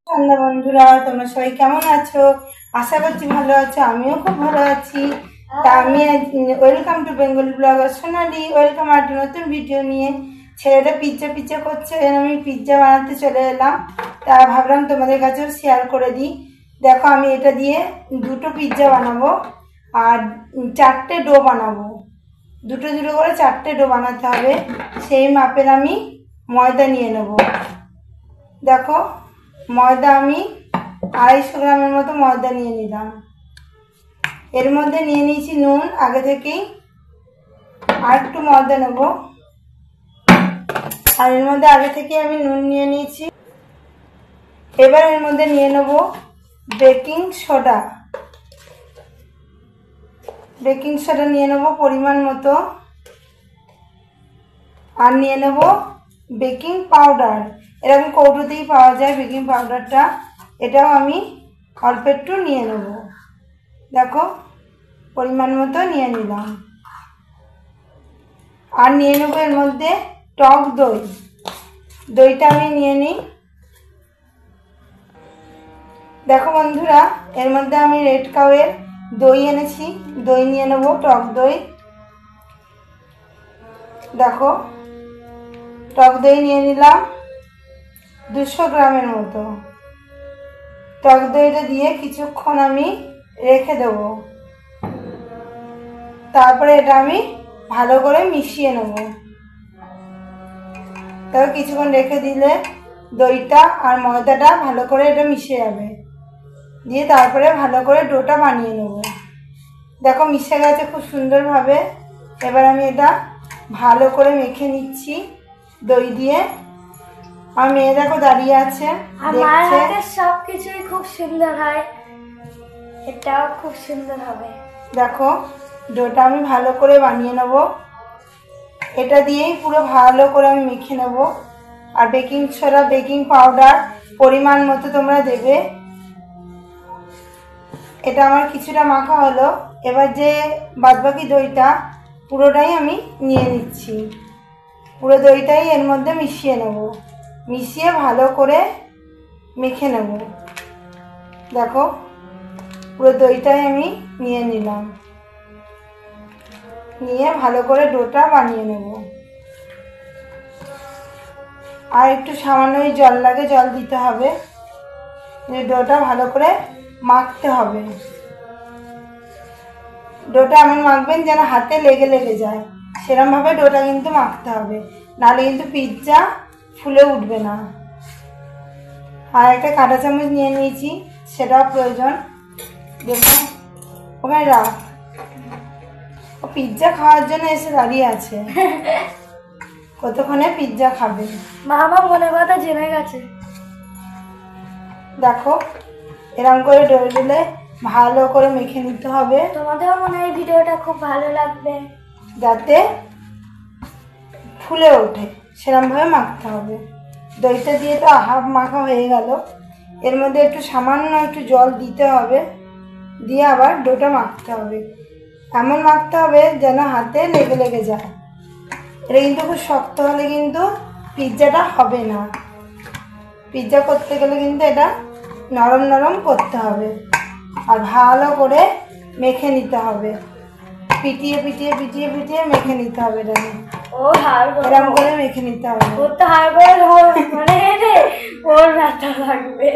সন্ধ্যা বন্ধুরা, তোমরা সবাই কেমন আছো? আশা করছি ভালো আছো। আমিও খুব ভালো আছি। তা আমি welcome to Bengal blogger Sonali. Welcome আর নতুন ভিডিও নিয়ে। ছেলেটা পিৎজা পিৎজা করছে, আমি পিৎজা বানাতে চলে এলাম। তা ভাবলাম তোমাদের কাছেও শেয়ার করে দিই। দেখো, আমি এটা দিয়ে দুটো পিৎজা বানাবো আর 4টে ডো বানাবো। দুটো দুটো করে 4টে ডো বানাতে হবে। সেই মাপের আমি ময়দা নিয়ে নেব। দেখো, ময়দা আমি 250 গ্রামের মতো ময়দা নিয়ে নিলাম। এর মধ্যে নিয়ে নিয়েছি নুন আগে থেকেই, আর একটু ময়দা নেব। আর এর মধ্যে আগে থেকে আমি নুন নিয়ে নিয়েছি। এবার এর মধ্যে নিয়ে নেব বেকিং সোডা। বেকিং সোডা নিয়ে নেব পরিমাণ মতো। আর নিয়ে নেব বেকিং পাউডার। এরকম কৌটোতেই পাওয়া যায় বেকিং পাউডারটা। এটাও আমি অল্প একটু নিয়ে নেব। দেখো, পরিমাণ মতো নিয়ে নিলাম। আর নিয়ে নেব এর মধ্যে টক দই। দইটা আমি নিয়ে নিই। দেখো বন্ধুরা, এর মধ্যে আমি রেড কাউয়ের দই এনেছি। দই নিয়ে নেব, টক দই। দেখো, টক দই নিয়ে নিলাম 200 গ্রামের মতো। টক দইটা দিয়ে কিছুক্ষণ আমি রেখে দেব। তারপরে এটা আমি ভালো করে মিশিয়ে নেব। তারপর কিছুক্ষণ রেখে দিলে দইটা আর ময়দাটা ভালো করে এটা মিশে যাবে। দিয়ে তারপরে ভালো করে ডোটা বানিয়ে নেব। দেখো, মিশে গেছে খুব সুন্দরভাবে। এবার আমি এটা ভালো করে মেখে নিচ্ছি দই দিয়ে। আমার মেয়ে দেখো দাঁড়িয়ে আছে, আমার হাতে সবকিছুই খুব সুন্দর হয়, এটাও খুব সুন্দর হবে। দেখো, ডোটা আমি ভালো করে বানিয়ে নেব। এটা দিয়েই পুরো ভালো করে আমি মেখে নেব। আর বেকিং সোডা, বেকিং পাউডার পরিমাণ মতো তোমরা দেবে। এটা আমার কিছুটা মাখা হলো। এবার যে বাদবাকি দইটা পুরোটাই আমি নিয়ে নিচ্ছি। পুরো দইটাই এর মধ্যে মিশিয়ে নেব। মিশিয়ে ভালো করে মেখে নেব। দেখো, পুরো দইটাই আমি নিয়ে নিলাম। নিয়ে ভালো করে ডোটা বানিয়ে নেব। আর একটু সামান্য জল লাগে, জল দিতে হবে। ডোটা ভালো করে মাখতে হবে। ডোটা এমন মাখবেন যেন হাতে লেগে লেগে যায়, সেরকমভাবে ডোটা কিন্তু মাখতে হবে, নাহলে কিন্তু পিৎজা ফুলে উঠবে না। আর একটা কাঁটা চামচ নিয়ে নিয়েছি, সেটাও প্রয়োজন। দেখুন, ওখানে রাখ। ও পিৎজা খাওয়ার জন্য এসে দাঁড়িয়ে আছে। কতক্ষণে পিৎজা খাবে। মামা মনে কথা জেনে গেছে। দেখো, এরকম করে ডলে ডলে ভালো করে মেখে নিতে হবে। তোমাদেরও মনে হয় ভিডিওটা খুব ভালো লাগবে, যাতে ফুলে ওঠে সেরকমভাবে মাখতে হবে। দইটা দিয়ে তো হাফ মাখা হয়ে গেল। এর মধ্যে একটু সামান্য একটু জল দিতে হবে। দিয়ে আবার ডোটা মাখতে হবে। এমন মাখতে হবে যেন হাতে লেগে লেগে যায়। এটা কিন্তু খুব শক্ত হলে কিন্তু পিৎজাটা হবে না। পিৎজা করতে গেলে কিন্তু এটা নরম নরম করতে হবে। আর ভালো করে মেখে নিতে হবে। পিটিয়ে পিটিয়ে পিটিয়ে পিটিয়ে মেখে নিতে হবে। এটা ও হার এরকম করে মেখে নিতে হবে। ওর তো হার করে মানে ওর ব্যথা লাগবে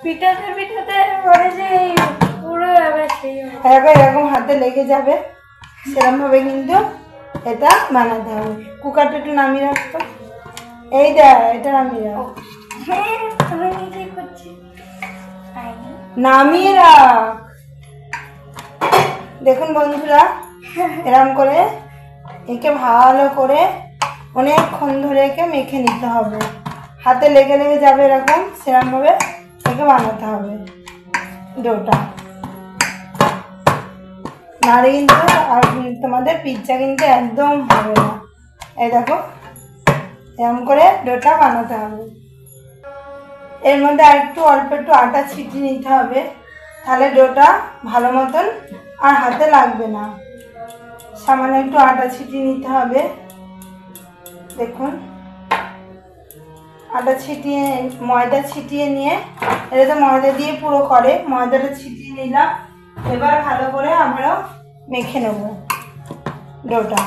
পিঠাতে পিঠাতে, পরে যে পুরো এরকম হাতে লেগে যাবে, সেরকম ভাবে কিন্তু এটা বানাতে হবে। কুকারটা একটু নামিয়ে রাখতো। এই দেখ, এটা নামিয়ে রাখ। নামিয়ে রাখ। দেখুন বন্ধুরা, এরকম করে একে ভালো করে অনেকক্ষণ ধরে একে মেখে নিতে হবে। হাতে লেগে লেগে যাবে এরকম, সেরকমভাবে একে বানাতে হবে ডোটা। নাহলে কিন্তু তোমাদের পিৎজা কিন্তু একদম হবে না। এই দেখো, এরকম করে ডোটা বানাতে হবে। এর মধ্যে আর একটু অল্প একটু আটা ছিটিয়ে নিতে হবে, তাহলে ডোটা ভালো মতন আর হাতে লাগবে না। সামান্য একটু আটা ছিটিয়ে নিতে হবে। দেখুন, আটা ছিটিয়ে ময়দা ছিটিয়ে নিয়ে এটা তো ময়দা দিয়ে পুরো করে, ময়দাটা ছিটিয়ে নিলাম। এবার ভালো করে আমরা মেখে নেব ডোটা।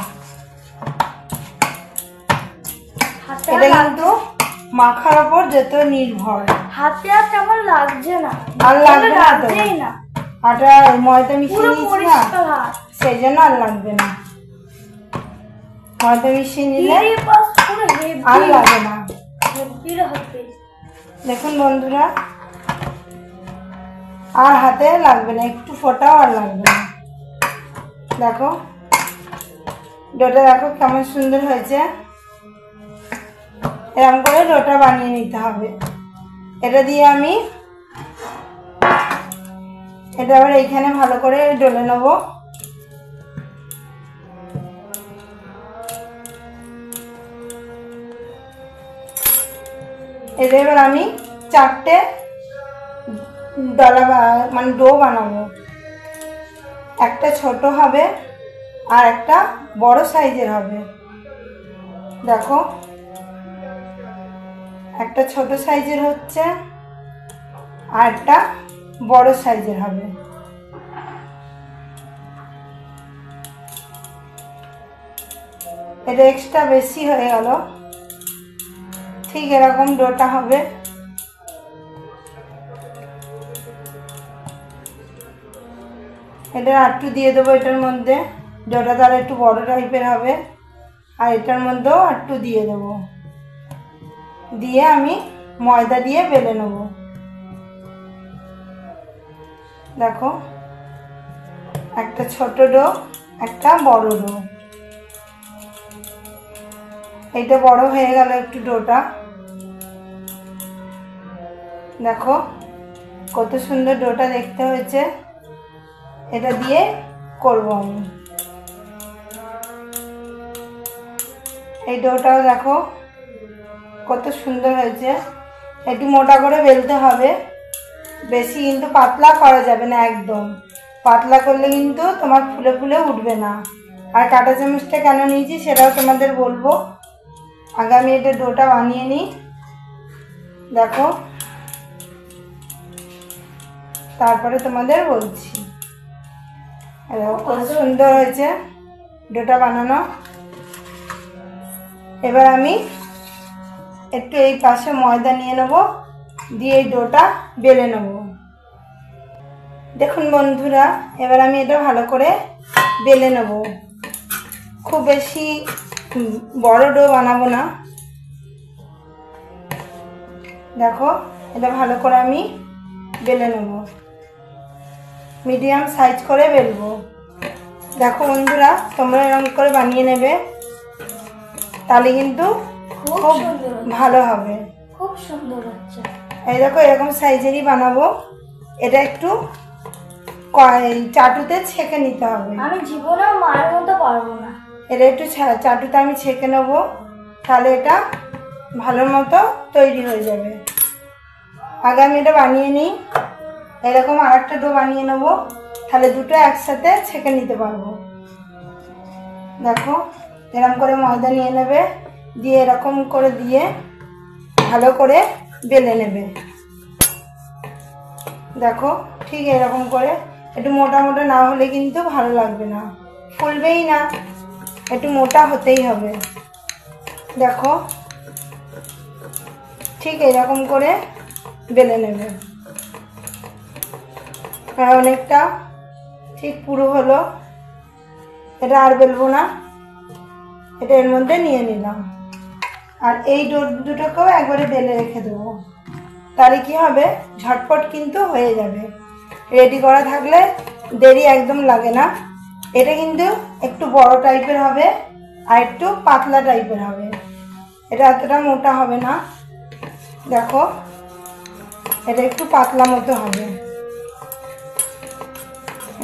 এটা কিন্তু মাখার ওপর যত নির্ভর। হাতে আর তেমন লাগছে না, আর লাগবে না, আটা ময়দা মিশিয়ে নিয়েছি না, সেই জন্য আর লাগবে না। ময়দা মিশিয়ে নিলে আর লাগে না। দেখুন বন্ধুরা, আর হাতে লাগবে না, একটু ফোটাও আর লাগবে না। দেখো ডোটা দেখো কেমন সুন্দর হয়েছে। এরকম করে ডোটা বানিয়ে নিতে হবে। এটা দিয়ে আমি এটা আবার এইখানে ভালো করে ডলে নেব। এটা এবার আমি 4টে ডলা মানে ডো বানাবো। একটা ছোট হবে আর একটা বড় সাইজের হবে। দেখো একটা ছোট সাইজের হচ্ছে আর একটা বড় সাইজের হবে। এটা এক্সট্রা বেশি হয়ে গেল। ঠিক এরকম ডোটা হবে। এটা একটু দিয়ে দেবো এটার মধ্যে, ডোটা তাহলে একটু বড় টাইপের হবে। আর এটার মধ্যেও একটু দিয়ে দেবো, দিয়ে আমি ময়দা দিয়ে বেলে নেব। দেখো একটা ছোট ডো, একটা বড় ডো। এইটা বড় হয়ে গেল একটু ডোটা। দেখো কত সুন্দর ডোটা দেখতে হয়েছে। এটা দিয়ে করব আমি। এই ডোটাও দেখো কত সুন্দর হয়েছে। একটু মোটা করে বেলতে হবে, বেশি কিন্তু পাতলা করা যাবে না। একদম পাতলা করলে কিন্তু তোমার ফুলে ফুলে উঠবে না। আর কাঁটা চামচটা কেন নিয়েছি সেটাও তোমাদের বলবো। আগে আমি এটা ডোটা বানিয়ে নিই। দেখো তারপরে তোমাদের বলছি। কত সুন্দর হয়েছে ডোটা বানানো। এবার আমি একটু এই পাশে ময়দা নিয়ে নেব, দিয়ে এই ডোটা বেলে নেব। দেখুন বন্ধুরা, এবার আমি এটা ভালো করে বেলে নেব। খুব বেশি বড় ডো বানাবো না। দেখো এটা ভালো করে আমি বেলে নেব, মিডিয়াম সাইজ করে বেলবো। দেখো বন্ধুরা, তোমরা এরকম করে বানিয়ে নেবে, তাহলে কিন্তু খুব ভালো হবে। খুব সুন্দর হচ্ছে। এই দেখো এরকম সাইজেরই বানাবো। এটা একটু চাটুতে ছেঁকে নিতে হবে। আমি জীবনেও মায়ের মতো পারবো না। এটা একটু চাটুতে আমি ছেঁকে নেব, তাহলে এটা ভালো মতো তৈরি হয়ে যাবে। আগে আমি এটা বানিয়ে নিই। এরকম আর একটা ডো বানিয়ে নেব, তাহলে দুটো একসাথে ছেঁকে নিতে পারবো। দেখো এরকম করে ময়দা নিয়ে নেবে, দিয়ে এরকম করে দিয়ে ভালো করে বেলে নেবে। দেখো ঠিক এরকম করে, একটু মোটা মোটা না হলে কিন্তু ভালো লাগবে না, ফুলবেই না, একটু মোটা হতেই হবে। দেখো ঠিক এরকম করে বেলে নেবে। অনেকটা ঠিক পুরো হলো। এটা আর বেলবো না, এটা এর মধ্যে নিয়ে নিলাম। আর এই দুটোকেও একবারে বেলে রেখে দেবো, তাহলে কি হবে, ঝটপট কিন্তু হয়ে যাবে। রেডি করা থাকলে দেরি একদম লাগে না। এটা কিন্তু একটু বড় টাইপের হবে আর একটু পাতলা টাইপের হবে, এটা এতটা মোটা হবে না। দেখো এটা একটু পাতলা মতো হবে।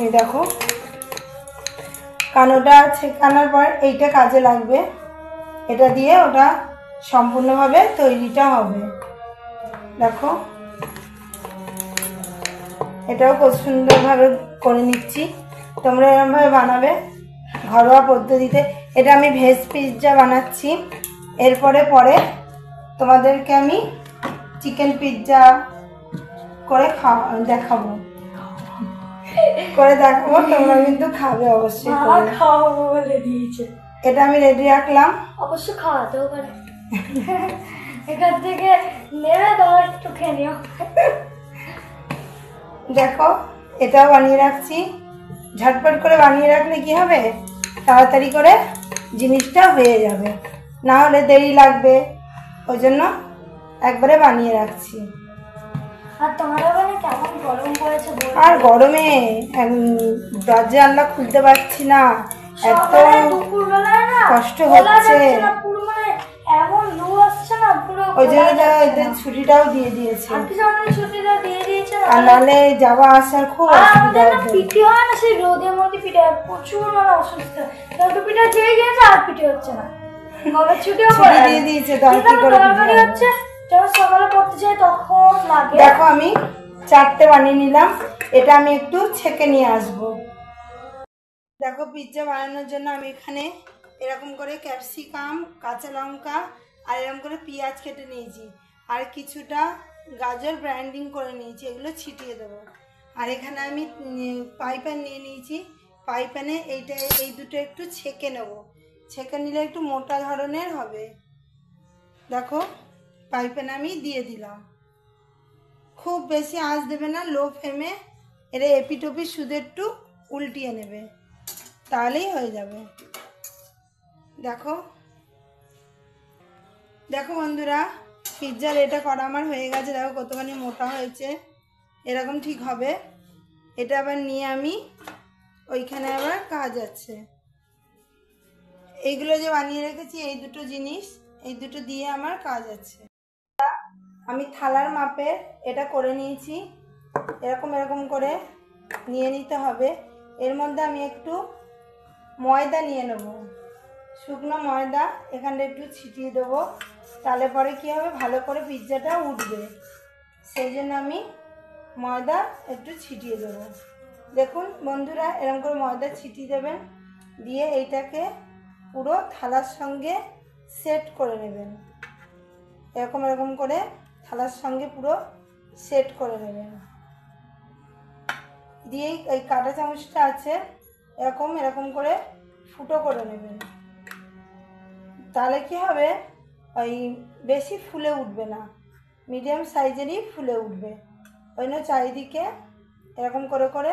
এই দেখো কানোটা ছেঁকানোর পর এইটা কাজে লাগবে, এটা দিয়ে ওটা সম্পূর্ণভাবে তৈরিটা হবে। দেখো এটাও খুব সুন্দরভাবে করে নিচ্ছি। তোমরা এরকমভাবে বানাবে ঘরোয়া পদ্ধতিতে। এটা আমি ভেজ পিৎজা বানাচ্ছি। এরপরে তোমাদেরকে আমি চিকেন পিৎজা, করে দেখাবো, করে দেখাবো, তোমরা কিন্তু খাবে অবশ্যই। খাওয়াবো বলে দিয়েছে। এটা আমি রেডি রাখলাম, অবশ্য খাওয়াতেও পারে। এখান থেকে নেবে তোমার একটু খেয়ে নিও। দেখো এটাও বানিয়ে রাখছি। ঝটপট করে বানিয়ে রাখলে কি হবে, তাড়াতাড়ি করে জিনিসটা হয়ে যাবে, না হলে দেরি লাগবে, ওই জন্য একবারে বানিয়ে রাখছি। আর তোমার ওখানে কেমন গরম পড়েছে? আর গরমে দরজা জানলা খুলতে পারছি না, এত কষ্ট হচ্ছে। এমন লু আসছে না পুরো, ওই জন্য এদের ছুটিটাও দিয়ে দিয়েছে, ছুটিটা দিয়ে দিয়েছে। আর নাহলে যাওয়া আসার খুব অসুবিধা হচ্ছে। পিঠে হয় না, সেই রোদের মধ্যে পিঠে হয়, প্রচুর মানে অসুস্থ। কিন্তু পিঠা যেয়ে গিয়েছে আর পিঠে হচ্ছে না, কবে ছুটিও দিয়ে দিয়েছে, তো কি করে হচ্ছে। যখন সকালে পড়তে যাই তখন লাগে। দেখো আমি 4টে বানিয়ে নিলাম, এটা আমি একটু ছেঁকে নিয়ে আসবো। দেখো পিৎজা বানানোর জন্য আমি এখানে এরকম করে ক্যাপসিকাম, কাঁচা লঙ্কা আর এরকম করে পেঁয়াজ কেটে নিয়েছি, আর কিছুটা গাজর গ্রাইন্ডিং করে নিয়েছি, এগুলো ছিটিয়ে দেবো। আর এখানে আমি ফ্রাই প্যান নিয়ে নিয়েছি, ফ্রাই প্যানে এই দুটো একটু ছেঁকে নেব, ছেঁকে নিলে একটু মোটা ধরনের হবে। দেখো ফ্রাই প্যানে আমি দিয়ে দিলাম, খুব বেশি আঁচ দেবে না, লো ফ্লেমে এটা এপিটোপি শুধু একটু উল্টিয়ে নেবে, তাহলেই হয়ে যাবে। দেখো দেখো বন্ধুরা, পিৎজার এটা করা আমার হয়ে গেছে। দেখো কতখানি মোটা হয়েছে, এরকম ঠিক হবে। এটা আবার নিয়ে আমি ওইখানে আবার কাজ আছে, এইগুলো যে বানিয়ে রেখেছি এই দুটো জিনিস, এই দুটো দিয়ে আমার কাজ আছে। আমি থালার মাপের এটা করে নিয়েছি, এরকম এরকম করে নিয়ে নিতে হবে। এর মধ্যে আমি একটু ময়দা নিয়ে নেব, শুকনো ময়দা এখানটা একটু ছিটিয়ে দেবো, তাহলে পরে কী হবে, ভালো করে পিৎজাটা উঠবে, সেই জন্য আমি ময়দা একটু ছিটিয়ে দেবো। দেখুন বন্ধুরা, এরকম করে ময়দা ছিটিয়ে দেবেন, দিয়ে এইটাকে পুরো থালার সঙ্গে সেট করে নেবেন, এরকম এরকম করে থালার সঙ্গে পুরো সেট করে নেবেন। দিয়ে এই কাঁটা চামচটা আছে, এরকম এরকম করে ফুটো করে নেবেন, তাহলে কি হবে, ওই বেশি ফুলে উঠবে না, মিডিয়াম সাইজেরই ফুলে উঠবে। ওই জন্য চারিদিকে এরকম করে করে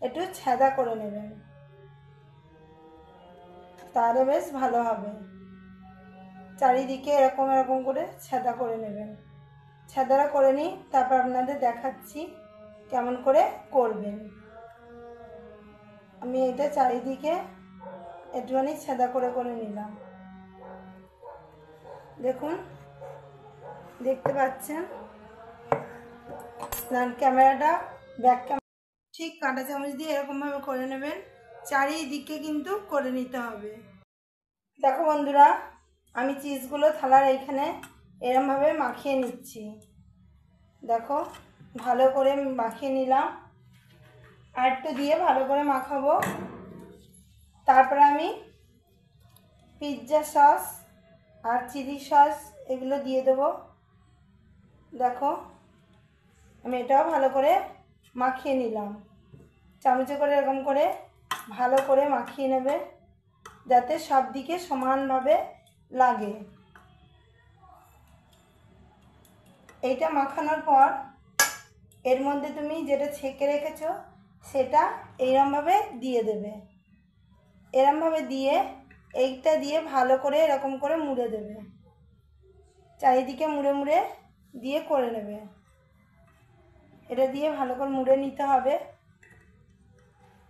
একটু ছেঁদা করে নেবেন, তাহলে বেশ ভালো হবে। চারিদিকে এরকম এরকম করে ছেঁদা করে নেবেন। ছেঁদাটা করে নিই, তারপর আপনাদের দেখাচ্ছি কেমন করে করবেন। আমি এটা চারিদিকে একটুখানি ছেঁদা করে করে নিলাম, দেখুন দেখতে পাচ্ছেন। ক্যামেরাটা ব্যাক ক্যামেরা ঠিক কাঁটা চামচ দিয়ে এরকমভাবে করে নেবেন, চারিদিকে কিন্তু করে নিতে হবে। দেখো বন্ধুরা, আমি চিজগুলো থালার এইখানে এরমভাবে মাখিয়ে নিচ্ছি, দেখো ভালো করে মাখিয়ে নিলাম, আর একটু দিয়ে ভালো করে মাখাবো। তারপরে আমি পিৎজা সস আর চিলি সস এগুলো দিয়ে দেবো। দেখো আমি এটাও ভালো করে মাখিয়ে নিলাম, চামচে করে এরকম করে ভালো করে মাখিয়ে নেবে, যাতে সব দিকে সমানভাবে লাগে। এইটা মাখানোর পর এর মধ্যে তুমি যেটা ছেঁকে রেখেছো সেটা এইরমভাবে দিয়ে দেবে, এরমভাবে দিয়ে এইটা দিয়ে ভালো করে এরকম করে মুড়ে দেবে, চারিদিকে মুড়ে মুড়ে দিয়ে করে নেবে। এটা দিয়ে ভালো করে মুড়ে নিতে হবে,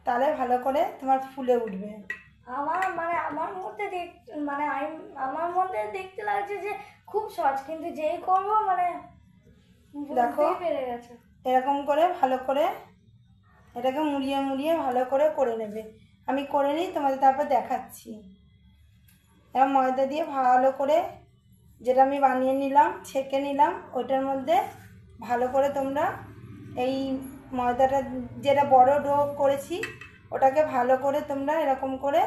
তাহলে ভালো করে তোমার ফুলে উঠবে। আমার মধ্যে দেখতে লাগছে যে খুব সহজ, কিন্তু যেই করবো দেখো পেরে গেছে। এরকম করে ভালো করে এটাকে মুড়িয়ে মুড়িয়ে ভালো করে করে নেবে। আমি করে নিই, তোমাদের তারপর দেখাচ্ছি। এবার ময়দা দিয়ে ভালো করে যেটা আমি বানিয়ে নিলাম, ছেঁকে নিলাম, ওটার মধ্যে ভালো করে তোমরা এই ময়দাটা যেটা বড় ডো করেছি ওটাকে ভালো করে তোমরা এরকম করে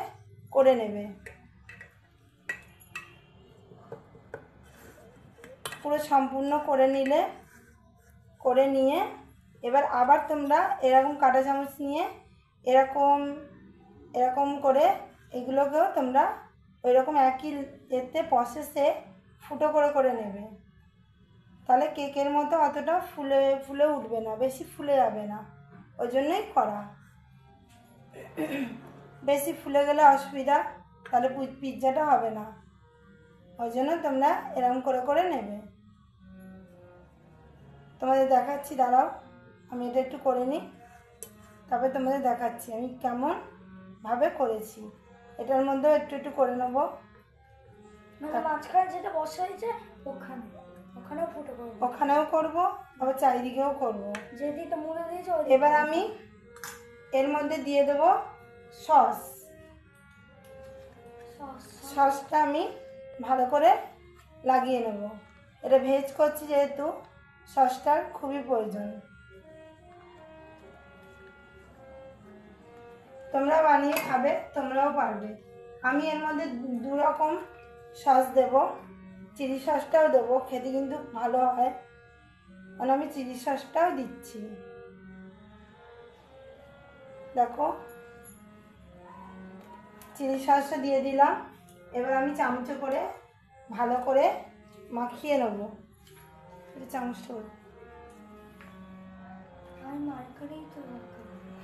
করে নেবে, পুরো সম্পূর্ণ করে নিলে, করে নিয়ে এবার আবার তোমরা এরকম কাঁটা চামচ নিয়ে এরকম এরকম করে এগুলোকেও তোমরা ওই রকম একই এতে প্রসেসে ফুটো করে করে নেবে। তাহলে কেকের মতো অতটা ফুলে ফুলে উঠবে না, বেশি ফুলে যাবে না, ওই জন্যই করা। বেশি ফুলে গেলে অসুবিধা, তাহলে পিৎজাটা হবে না, ওই জন্য তোমরা এরকম করে করে নেবে। তোমাদের দেখাচ্ছি, দাঁড়াও আমি এটা একটু করে নিই, তারপরে তোমাদের দেখাচ্ছি আমি কেমন ভাবে করেছি। এটার মধ্যেও একটু একটু করে নেবো। মানে মাঝখানে যেটা বসা হয়েছে ওখানেও ফুটো করবো, ওখানেও করবো, আবার চারিদিকেও করবো। যেদিকে মুড়ে দিয়েছে এবার আমি এর মধ্যে দিয়ে দেবো সস। সসটা আমি ভালো করে লাগিয়ে নেব। এটা ভেজ করছি যেহেতু সসটার খুবই প্রয়োজন। তোমরা বানিয়ে খাবে, তোমরাও পারবে। আমি এর মধ্যে 2 রকম সস দেব, চিলি সসটাও দেবো, খেতে কিন্তু ভালো হয়, মানে আমি চিলি সসটাও দিচ্ছি। দেখো চিলি সসটা দিয়ে দিলাম। এবার আমি চামচে করে ভালো করে মাখিয়ে নেব। চামচটা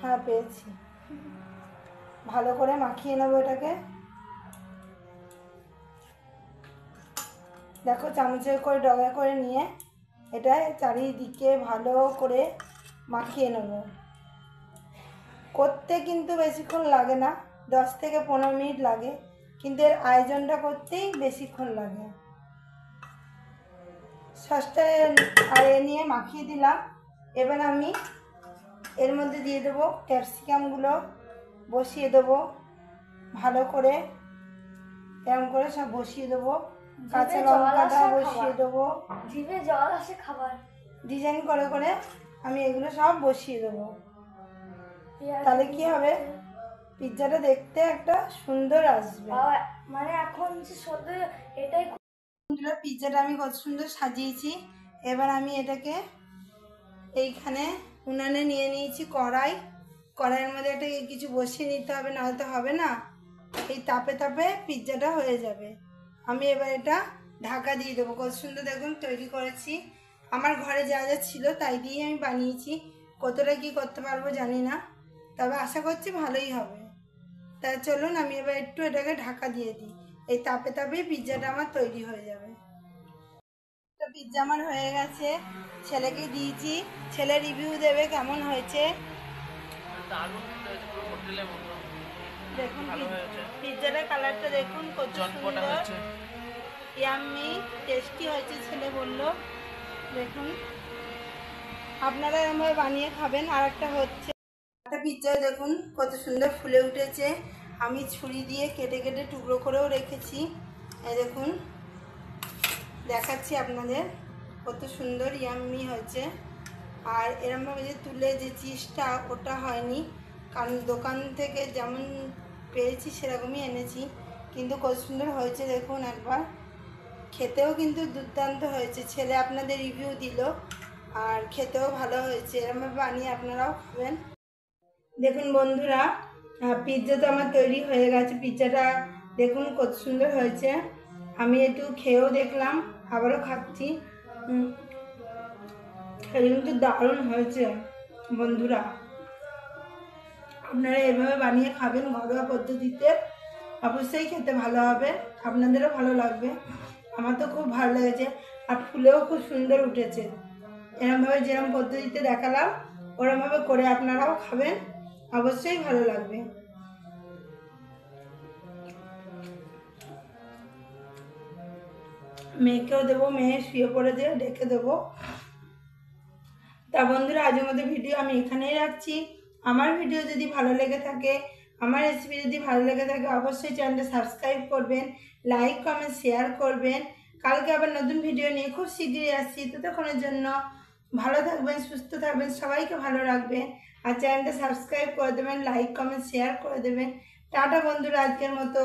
হ্যাঁ পেয়েছি, ভালো করে মাখিয়ে নেবো এটাকে। দেখো চামচে করে ডগা করে নিয়ে এটা চারিদিকে ভালো করে মাখিয়ে নেব। করতে কিন্তু বেশিক্ষণ লাগে না, 10 থেকে 15 মিনিট লাগে, কিন্তু এর আয়োজনটা করতেই বেশিক্ষণ লাগে। সসটা আর এ নিয়ে মাখিয়ে দিলাম। এবার আমি এর মধ্যে দিয়ে দেবো ক্যাপসিকামগুলো, বসিয়ে দেবো ভালো করে, এরকম করে সব বসিয়ে দেবো। কাঁচা লঙ্কাটা বসিয়ে দেবো, জিভে জল আসে খাবার। ডিজাইন করে করে আমি এগুলো সব বসিয়ে দেবো। তাহলে কি হবে, পিৎজাটা দেখতে একটা সুন্দর আসবে। মানে এখন যে সত্যি এটাই পিৎজাটা আমি কত সুন্দর সাজিয়েছি। এবার আমি এটাকে এইখানে উনানে নিয়ে নিয়েছি কড়াইয়ের মধ্যে একটা কিছু বসিয়ে নিতে হবে, নাহলে তো হবে না। এই তাপে তাপে পিৎজাটা হয়ে যাবে। আমি এবার এটা ঢাকা দিয়ে দেবো। কত সুন্দর দেখুন তৈরি করেছি, আমার ঘরে যা যা ছিল তাই দিয়ে আমি বানিয়েছি। কতটা কি করতে পারবো জানি না, তবে আশা করছি ভালোই হবে। তা চলুন আমি এবার একটু এটাকে ঢাকা দিয়ে দিই, এই তাপে তাপেই পিৎজাটা আমার তৈরি হয়ে যাবে। পিৎজা আমার হয়ে গেছে, ছেলেকে দিয়েছি, ছেলে রিভিউ দেবে কেমন হয়েছে। দেখুন পিৎজাটার কালারটা দেখুন কত সুন্দর, ইয়াম্মি টেস্টি হয়েছে ছেলে বললো। দেখুন আপনারা এরকমভাবে বানিয়ে খাবেন। আর একটা হচ্ছে একটা পিৎজা দেখুন কত সুন্দর ফুলে উঠেছে, আমি ছুরি দিয়ে কেটে কেটে টুকরো করেও রেখেছি। এই দেখুন দেখাচ্ছি আপনাদের কত সুন্দর ইয়াম্মি হয়েছে। আর এরমভাবে যে তুলে যে চিজটা ওটা হয়নি, কারণ দোকান থেকে যেমন পেয়েছি সেরকমই এনেছি, কিন্তু কত সুন্দর হয়েছে দেখুন একবার। খেতেও কিন্তু দুর্দান্ত হয়েছে, ছেলে আপনাদের রিভিউ দিল, আর খেতেও ভালো হয়েছে। এরমভাবে বানিয়ে আপনারাও খাবেন। দেখুন বন্ধুরা পিৎজা তো আমার তৈরি হয়ে গেছে। পিৎজাটা দেখুন কত সুন্দর হয়েছে, আমি একটু খেয়েও দেখলাম, আবারও খাচ্ছি। কিন্তু দারুণ হয়েছে বন্ধুরা, আপনারা এভাবে বানিয়ে খাবেন ঘরোয়া পদ্ধতিতে, অবশ্যই খেতে ভালো হবে, আপনাদেরও ভালো লাগবে। আমার তো খুব ভালো লেগেছে, আর ফুলেও খুব সুন্দর উঠেছে। এরমভাবে যেরকম পদ্ধতিতে দেখালাম ওরমভাবে করে আপনারাও খাবেন, অবশ্যই ভালো লাগবে। মেয়েকেও দেবো, মেয়ে শুয়ে পড়ে দিয়ে ডেকে দেবো। তা বন্ধুরা আজকের মতো ভিডিও আমি এখানেই রাখছি। আমার ভিডিও যদি ভালো লেগে থাকে, আমার রেসিপি যদি ভালো লেগে থাকে, অবশ্যই চ্যানেলটা সাবস্ক্রাইব করবেন, লাইক কমেন্ট শেয়ার করবেন। কালকে আবার নতুন ভিডিও নিয়ে খুব শীঘ্রই আসছি। ততক্ষণের জন্য ভালো থাকবেন, সুস্থ থাকবেন, সবাইকে ভালো রাখবেন, আর চ্যানেলটা সাবস্ক্রাইব করে দেবেন, লাইক কমেন্ট শেয়ার করে দেবেন। টাটা বন্ধুরা, আজকের মতো।